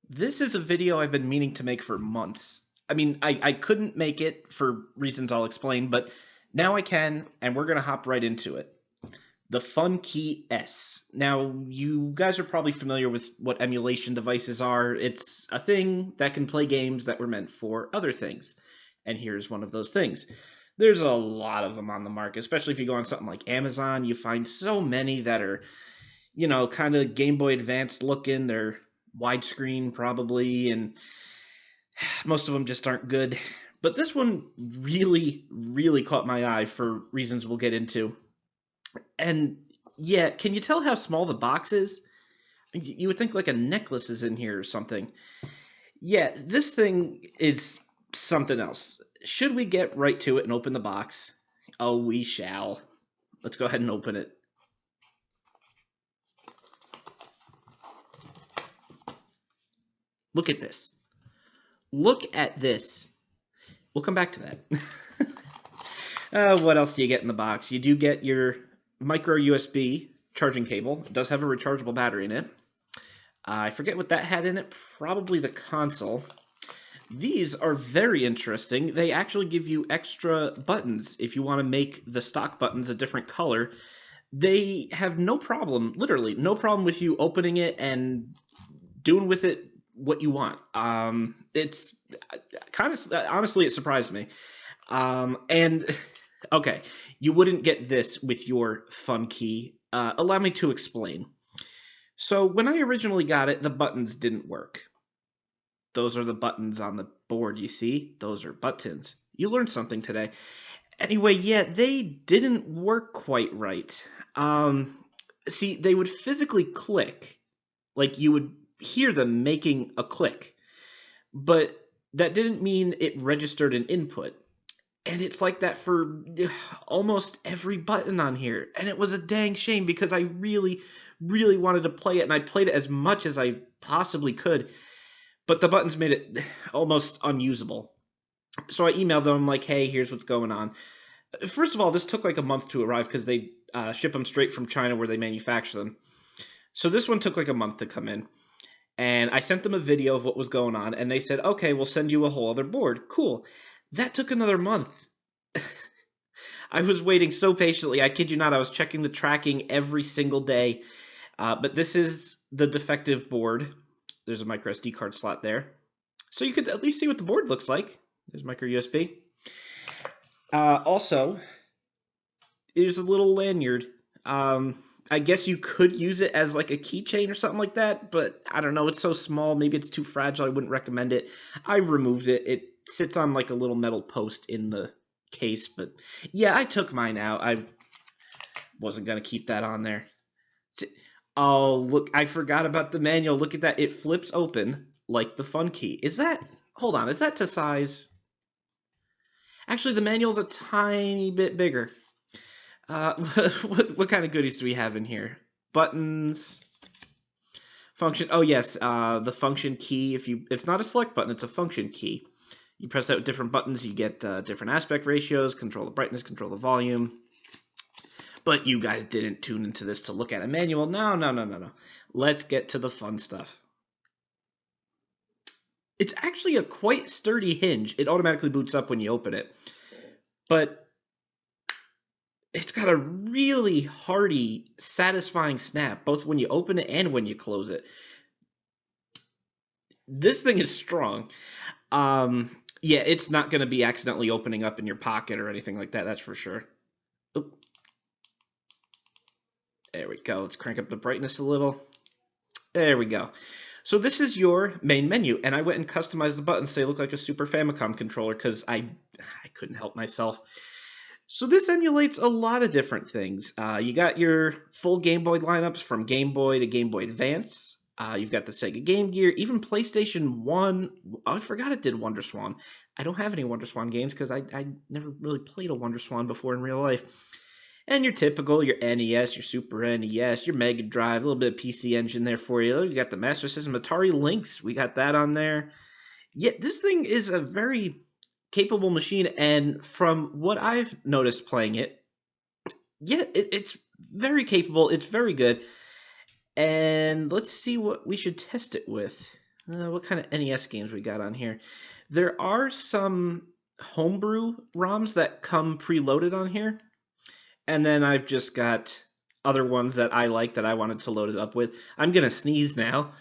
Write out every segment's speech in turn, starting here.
This is a video I've been meaning to make for months. I mean, I couldn't make it for reasons I'll explain, but now I can, and we're going to hop right into it. The Funkey S. Now, you guys are probably familiar with what emulation devices are. It's a thing that can play games that were meant for other things. And here's one of those things. There's a lot of them on the market, especially if you go on something like Amazon. You find so many that are, kind of Game Boy Advanced looking. They're widescreen probably, and most of them just aren't good. But this one really, really caught my eye for reasons we'll get into. And yeah, can you tell how small the box is? You would think like a necklace is in here or something. Yeah, this thing is something else. Should we get right to it and open the box? Oh, we shall. Let's go ahead and open it. Look at this. Look at this. We'll come back to that. What else do you get in the box? You do get your micro USB charging cable. It does have a rechargeable battery in it. I forget what that had in it. Probably the console. These are very interesting. They actually give you extra buttons if you want to make the stock buttons a different color. They have no problem, literally, no problem with you opening it and doing with it what you want. It's kind of, honestly, it surprised me. And okay, you wouldn't get this with your Funkey. Allow me to explain. So when I originally got it, the buttons didn't work. Those are the buttons on the board, you see? Those are buttons. You learned something today. Anyway, yeah, they didn't work quite right. See, they would physically click, like you would hear them making a click, but that didn't mean it registered an input. And it's like that for almost every button on here. And it was a dang shame because I really, really wanted to play it, and I played it as much as I possibly could. But the buttons made it almost unusable. So I emailed them like, hey, here's what's going on. First of all, this took like a month to arrive because they ship them straight from China where they manufacture them. So this one took like a month to come in. And I sent them a video of what was going on, and they said, okay, we'll send you a whole other board. Cool. That took another month. I was waiting so patiently. I kid you not, I was checking the tracking every single day. But this is the defective board. There's a micro SD card slot there. So you could at least see what the board looks like. There's micro USB. Also, there's a little lanyard. I guess you could use it as like a keychain or something like that, but I don't know. It's so small. Maybe it's too fragile. I wouldn't recommend it. I removed it. It sits on like a little metal post in the case, but yeah, I took mine out. I wasn't going to keep that on there. Oh, look, I forgot about the manual. Look at that. It flips open like the Funkey. Is that, hold on, is that to size? Actually, the manual's a tiny bit bigger. What kind of goodies do we have in here? Buttons, function. Oh yes, the function key. It's not a select button, it's a function key. You press that with different buttons, you get different aspect ratios, control the brightness, control the volume. But you guys didn't tune into this to look at a manual. No. Let's get to the fun stuff. It's actually a quite sturdy hinge. It automatically boots up when you open it. But it's got a really hearty, satisfying snap, both when you open it and when you close it. This thing is strong. Yeah, it's not going to be accidentally opening up in your pocket or anything like that, that's for sure. Oop. There we go. Let's crank up the brightness a little. There we go. So this is your main menu, and I went and customized the buttons so they look like a Super Famicom controller because I couldn't help myself. So this emulates a lot of different things. You got your full Game Boy lineups from Game Boy to Game Boy Advance. You've got the Sega Game Gear, even PlayStation 1. Oh, I forgot it did Wonder Swan. I don't have any Wonder Swan games because I never really played a Wonder Swan before in real life. And your typical, your NES, your Super NES, your Mega Drive, a little bit of PC Engine there for you. You got the Master System, Atari Lynx, we got that on there. Yeah, this thing is a very capable machine, and from what I've noticed playing it, yeah, it's very capable, it's very good. And let's see what we should test it with. What kind of NES games we got on here? There are some homebrew ROMs that come preloaded on here. And then I've just got other ones that I like that I wanted to load it up with. I'm going to sneeze now.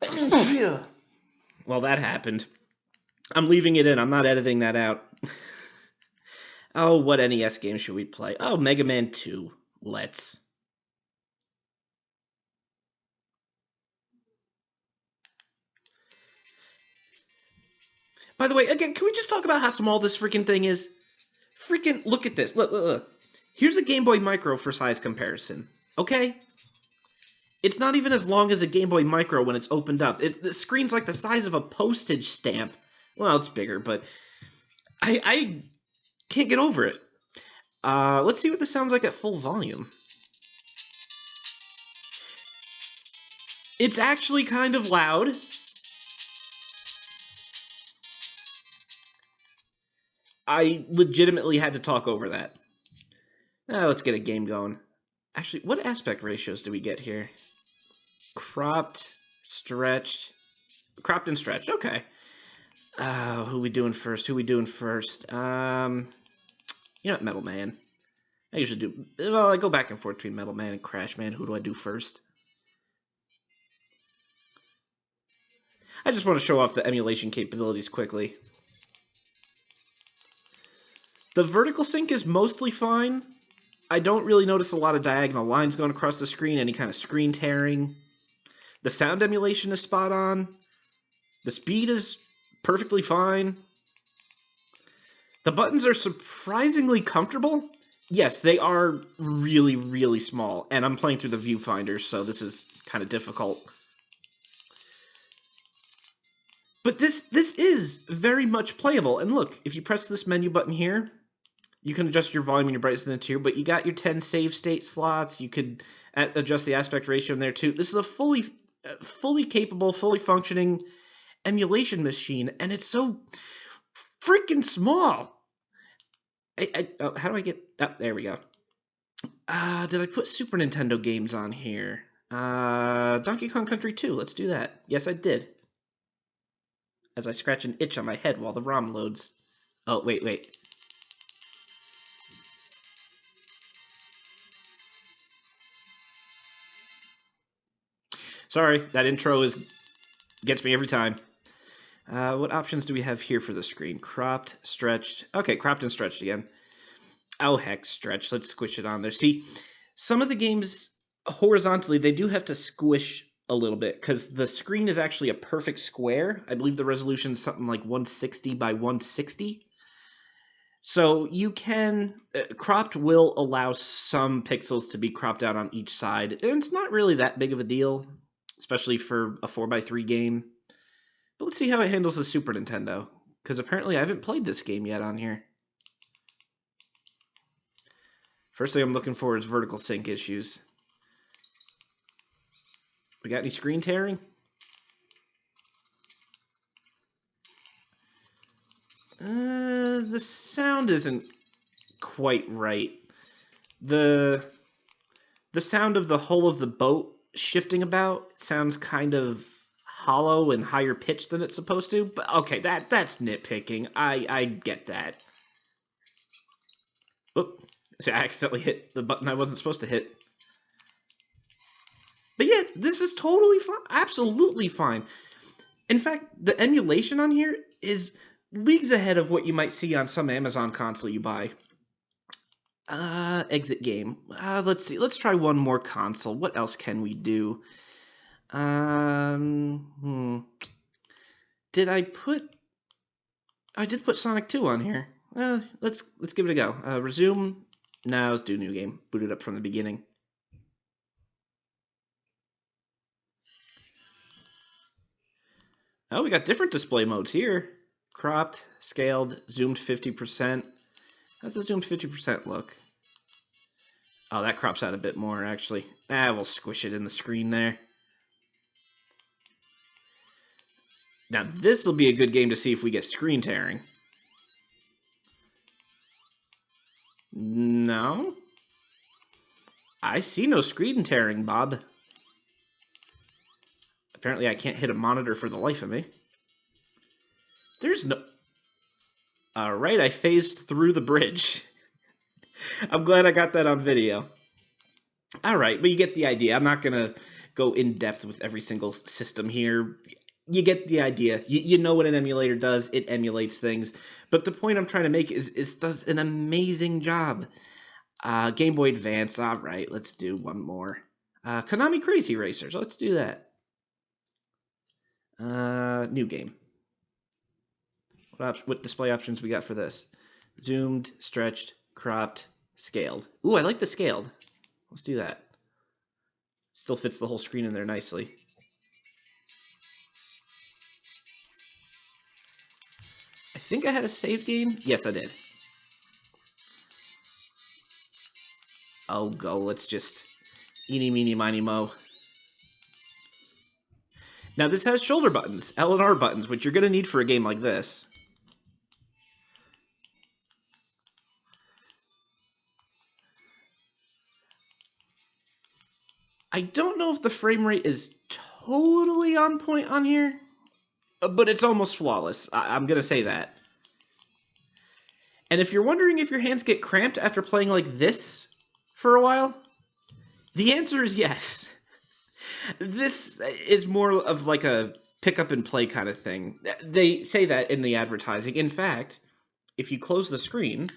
Well, that happened. I'm leaving it in. I'm not editing that out. Oh, what NES game should we play? Oh, Mega Man 2. Let's. By the way, again, can we just talk about how small this freaking thing is? Freaking, look at this. Look. Here's a Game Boy Micro for size comparison. Okay? It's not even as long as a Game Boy Micro when it's opened up. The screen's like the size of a postage stamp. Well, it's bigger, but I can't get over it. Let's see what this sounds like at full volume. It's actually kind of loud. I legitimately had to talk over that. Now let's get a game going. Actually, what aspect ratios do we get here? Cropped, stretched, cropped and stretched. Okay. Who we doing first? You know what, Metal Man. I usually do. Well, I go back and forth between Metal Man and Crash Man. Who do I do first? I just want to show off the emulation capabilities quickly. The vertical sync is mostly fine. I don't really notice a lot of diagonal lines going across the screen, any kind of screen tearing. The sound emulation is spot on. The speed is perfectly fine. The buttons are surprisingly comfortable. Yes, they are really, really small, and I'm playing through the viewfinder, so this is kind of difficult. But this is very much playable, and look, if you press this menu button here, you can adjust your volume and your brightness in the tier, but you got your 10 save state slots. You could adjust the aspect ratio in there too. This is a fully capable, fully functioning emulation machine, and it's so freaking small. How do I get... Oh, there we go. Did I put Super Nintendo games on here? Donkey Kong Country 2, let's do that. Yes, I did. As I scratch an itch on my head while the ROM loads. Oh, wait. Sorry, that intro gets me every time. What options do we have here for the screen? Cropped, stretched. Okay, cropped and stretched again. Oh, heck, stretched. Let's squish it on there. See, some of the games horizontally, they do have to squish a little bit because the screen is actually a perfect square. I believe the resolution is something like 160 by 160. So you can... cropped will allow some pixels to be cropped out on each side. And it's not really that big of a deal, especially for a 4x3 game. But let's see how it handles the Super Nintendo, because apparently I haven't played this game yet on here. First thing I'm looking for is vertical sync issues. We got any screen tearing? The sound isn't quite right. The sound of the hull of the boat shifting about sounds kind of hollow and higher pitched than it's supposed to. But okay, that's nitpicking. I get that. Oop. See, I accidentally hit the button I wasn't supposed to hit. But yeah, this is totally fine. Absolutely fine. In fact, the emulation on here is leagues ahead of what you might see on some Amazon console you buy. Exit game. Let's see. Let's try one more console. What else can we do? Did I put... I did put Sonic 2 on here. Let's give it a go. Resume. Now let's do new game. Boot it up from the beginning. Oh, we got different display modes here. Cropped, scaled, zoomed 50%. How's the zoomed 50% look? Oh, that crops out a bit more, actually. We'll squish it in the screen there. Now, this will be a good game to see if we get screen tearing. No? I see no screen tearing, Bob. Apparently I can't hit a monitor for the life of me. There's no... Alright, I phased through the bridge. I'm glad I got that on video. Alright, but you get the idea. I'm not going to go in depth with every single system here. You get the idea. You know what an emulator does. It emulates things. But the point I'm trying to make is it does an amazing job. Game Boy Advance. Alright, let's do one more. Konami Crazy Racers. Let's do that. New game. What display options we got for this? Zoomed, stretched, cropped, scaled. Ooh, I like the scaled. Let's do that. Still fits the whole screen in there nicely. I think I had a save game. Yes, I did. Oh, go. Let's just eeny, meeny, miny, mo. Now, this has shoulder buttons, L and R buttons, which you're going to need for a game like this. I don't know if the frame rate is totally on point on here, but it's almost flawless. I'm going to say that. And if you're wondering if your hands get cramped after playing like this for a while, the answer is yes. This is more of like a pick up and play kind of thing. They say that in the advertising. In fact, if you close the screen,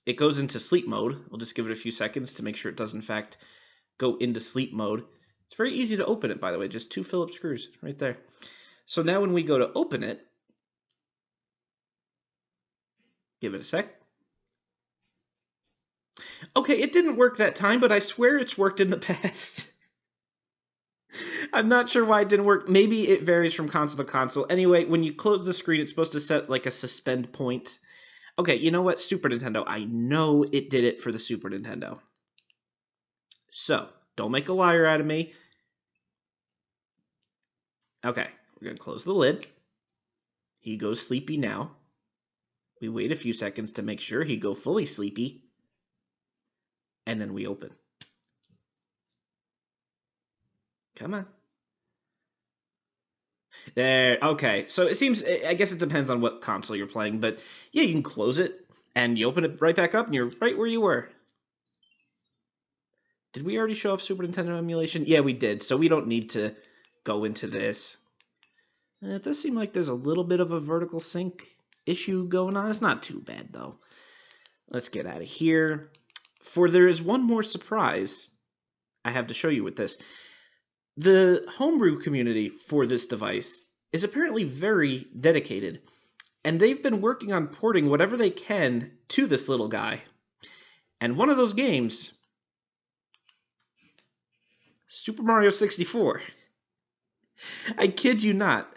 it goes into sleep mode. We'll just give it a few seconds to make sure it does in fact go into sleep mode. It's very easy to open it, by the way. Just 2 Phillips screws right there. So now when we go to open it, give it a sec. Okay, it didn't work that time, but I swear it's worked in the past. I'm not sure why it didn't work. Maybe it varies from console to console. Anyway, when you close the screen, it's supposed to set like a suspend point. Okay, you know what? Super Nintendo. I know it did it for the Super Nintendo. So, don't make a liar out of me. Okay, we're going to close the lid. He goes sleepy now. We wait a few seconds to make sure he go fully sleepy. And then we open. Come on. There, okay. So it seems, I guess it depends on what console you're playing, but yeah, you can close it, and you open it right back up, and you're right where you were. Did we already show off Super Nintendo emulation? Yeah, we did, so we don't need to go into this. It does seem like there's a little bit of a vertical sync issue going on. It's not too bad, though. Let's get out of here. For there is one more surprise I have to show you with this. The homebrew community for this device is apparently very dedicated, and they've been working on porting whatever they can to this little guy. And one of those games, Super Mario 64. I kid you not.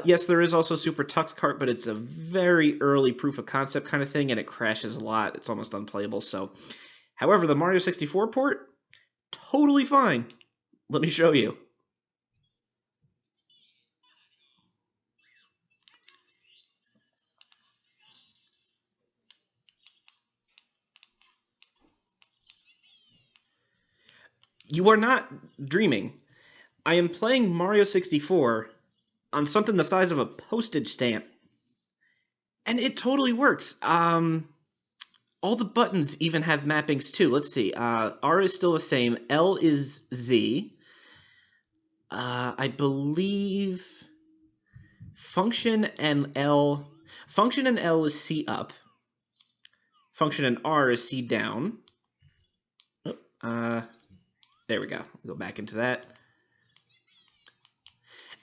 Yes, there is also Super Tux Kart, but it's a very early proof of concept kind of thing, and it crashes a lot. It's almost unplayable. So, however, the Mario 64 port, totally fine. Let me show you. You are not dreaming. I am playing Mario 64 on something the size of a postage stamp. And it totally works. All the buttons even have mappings too. Let's see. R is still the same. L is Z. I believe function and L is C up. Function and R is C down. There we go. Go back into that.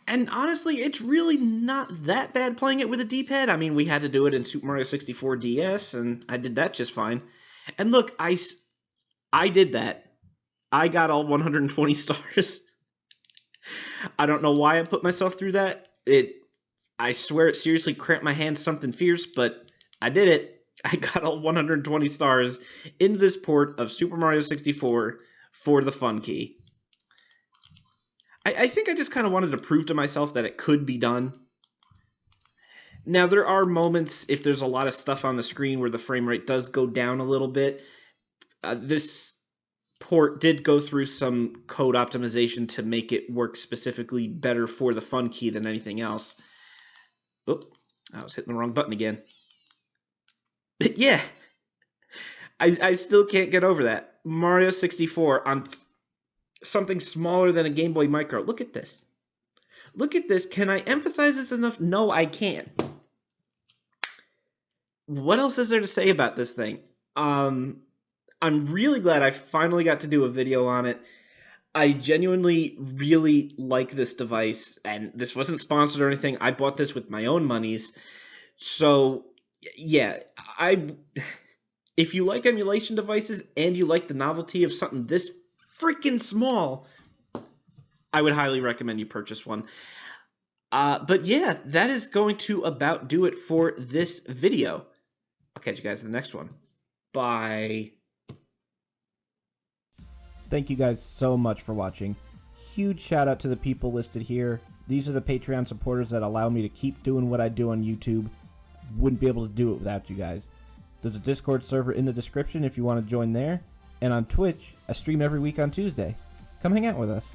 And honestly, it's really not that bad playing it with a D-pad. I mean, we had to do it in Super Mario 64 DS, and I did that just fine. And look, I did that. I got all 120 stars. I don't know why I put myself through that. I swear it seriously cramped my hands something fierce, but I did it. I got all 120 stars into this port of Super Mario 64 for the Funkey. I think I just kind of wanted to prove to myself that it could be done. Now, there are moments, if there's a lot of stuff on the screen, where the frame rate does go down a little bit. This port did go through some code optimization to make it work specifically better for the Funkey than anything else. Oh, I was hitting the wrong button again. But yeah, I still can't get over that. Mario 64 on something smaller than a Game Boy Micro. Look at this. Look at this. Can I emphasize this enough? No, I can't. What else is there to say about this thing? I'm really glad I finally got to do a video on it. I genuinely really like this device, and this wasn't sponsored or anything. I bought this with my own monies. So, yeah, if you like emulation devices and you like the novelty of something this freaking small, I would highly recommend you purchase one. But yeah, that is going to about do it for this video. I'll catch you guys in the next one. Bye. Thank you guys so much for watching. Huge shout out to the people listed here. These are the Patreon supporters that allow me to keep doing what I do on YouTube. Wouldn't be able to do it without you guys. There's a Discord server in the description if you want to join there. And on Twitch, I stream every week on Tuesday. Come hang out with us.